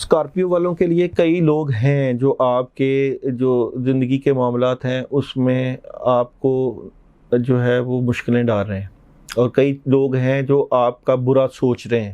Scorpio والوں کے لیے کئی لوگ ہیں جو آپ کے جو زندگی کے معاملات ہیں اس میں آپ کو جو ہے وہ مشکلیں ڈال رہے ہیں، اور کئی لوگ ہیں جو آپ کا برا سوچ رہے ہیں،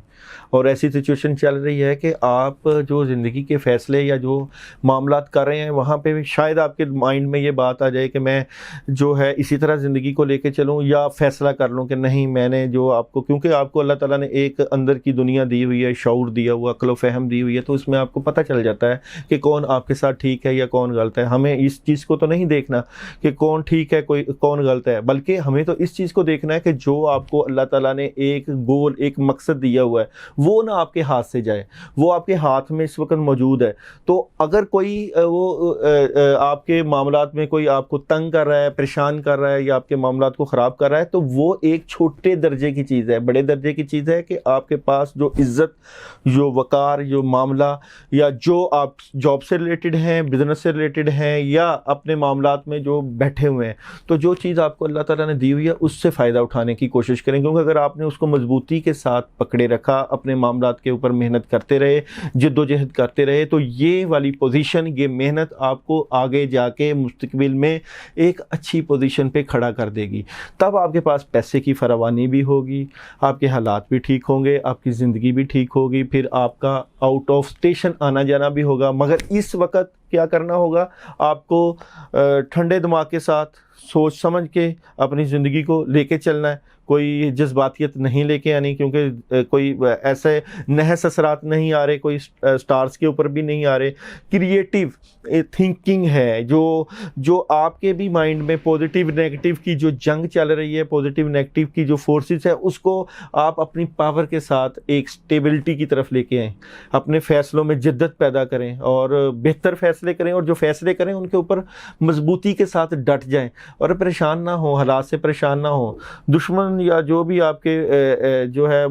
اور ایسی سچویشن چل رہی ہے کہ آپ جو زندگی کے فیصلے یا جو معاملات کر رہے ہیں وہاں پہ شاید آپ کے مائنڈ میں یہ بات آ جائے کہ میں جو ہے اسی طرح زندگی کو لے کے چلوں، یا فیصلہ کر لوں کہ نہیں، میں نے جو آپ کو، کیونکہ آپ کو اللہ تعالیٰ نے ایک اندر کی دنیا دی ہوئی ہے، شعور دیا ہوا، عقل و فہم دی ہوئی ہے، تو اس میں آپ کو پتہ چل جاتا ہے کہ کون آپ کے ساتھ ٹھیک ہے یا کون غلط ہے۔ ہمیں اس چیز کو تو نہیں دیکھنا کہ کون ٹھیک ہے کون غلط ہے، بلکہ ہمیں تو اس چیز کو دیکھنا ہے کہ جو آپ کو اللہ تعالیٰ نے ایک گول، ایک مقصد دیا ہوا ہے، وہ نہ آپ کے ہاتھ سے جائے، وہ آپ کے ہاتھ میں اس وقت موجود ہے۔ تو اگر کوئی وہ آپ کے معاملات میں کوئی آپ کو تنگ کر رہا ہے، پریشان کر رہا ہے، یا آپ کے معاملات کو خراب کر رہا ہے، تو وہ ایک چھوٹے درجے کی چیز ہے۔ بڑے درجے کی چیز ہے کہ آپ کے پاس جو عزت، جو وقار، جو معاملہ، یا جو آپ جاب سے ریلیٹڈ ہیں، بزنس سے ریلیٹڈ ہیں، یا اپنے معاملات میں جو بیٹھے ہوئے ہیں، تو جو چیز آپ کو اللہ تعالیٰ نے دی ہوئی ہے اس سے فائدہ اٹھانے کی کوشش کریں، کیونکہ اگر آپ نے اس کو مضبوطی کے ساتھ پکڑے رکھا، اپنے معاملات کے اوپر محنت کرتے رہے، جد و جہد کرتے رہے، تو یہ والی پوزیشن، یہ محنت آپ کو آگے جا کے مستقبل میں ایک اچھی پوزیشن پہ کھڑا کر دے گی۔ تب آپ کے پاس پیسے کی فراوانی بھی ہوگی، آپ کے حالات بھی ٹھیک ہوں گے، آپ کی زندگی بھی ٹھیک ہوگی، پھر آپ کا آؤٹ آف اسٹیشن آنا جانا بھی ہوگا۔ مگر اس وقت کیا کرنا ہوگا؟ آپ کو ٹھنڈے دماغ کے ساتھ سوچ سمجھ کے اپنی زندگی کو لے کے چلنا ہے، کوئی جذباتیت نہیں لے کے آنی، کیونکہ کوئی ایسے نحس اثرات نہیں آ رہے، کوئی سٹارز کے اوپر بھی نہیں آ رہے۔ کریٹیو تھنکنگ ہے جو آپ کے بھی مائنڈ میں پوزیٹیو نیگیٹو کی جو جنگ چل رہی ہے، پوزیٹیو نیگیٹو کی جو فورسز ہے، اس کو آپ اپنی پاور کے ساتھ ایک سٹیبلٹی کی طرف لے کے آئیں، اپنے فیصلوں میں جدت پیدا کریں اور بہتر فیصلے کریں، اور جو فیصلے کریں ان کے اوپر مضبوطی کے ساتھ ڈٹ جائیں، اور پریشان نہ ہوں، حالات سے پریشان نہ ہوں۔ دشمن یا جو بھی آپ کے جو ہے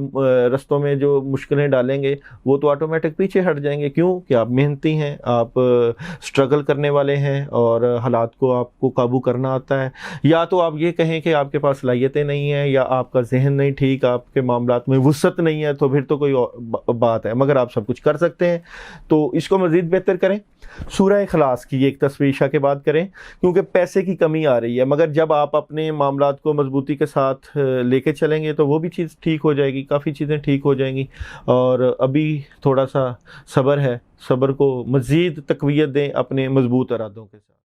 رستوں میں جو مشکلیں ڈالیں گے، وہ تو آٹومیٹک پیچھے ہٹ جائیں گے۔ کیوں کہ آپ محنتی ہیں، آپ سٹرگل کرنے والے ہیں، اور حالات کو آپ کو قابو کرنا آتا ہے۔ یا تو آپ یہ کہیں کہ آپ کے پاس صلاحیتیں نہیں ہیں، یا آپ کا ذہن نہیں ٹھیک، آپ کے معاملات میں وسعت نہیں ہے، تو پھر تو کوئی بات ہے، مگر آپ سب کچھ کر سکتے ہیں۔ تو اس کو مزید بہتر کریں، سورہ اخلاص کی ایک تصویشہ کے بعد کریں، کیونکہ پیسے کی کمی آ رہی ہے، مگر جب آپ اپنے معاملات کو مضبوطی کے ساتھ لے کے چلیں گے تو وہ بھی چیز ٹھیک ہو جائے گی، کافی چیزیں ٹھیک ہو جائیں گی۔ اور ابھی تھوڑا سا صبر ہے، صبر کو مزید تقویت دیں اپنے مضبوط ارادوں کے ساتھ۔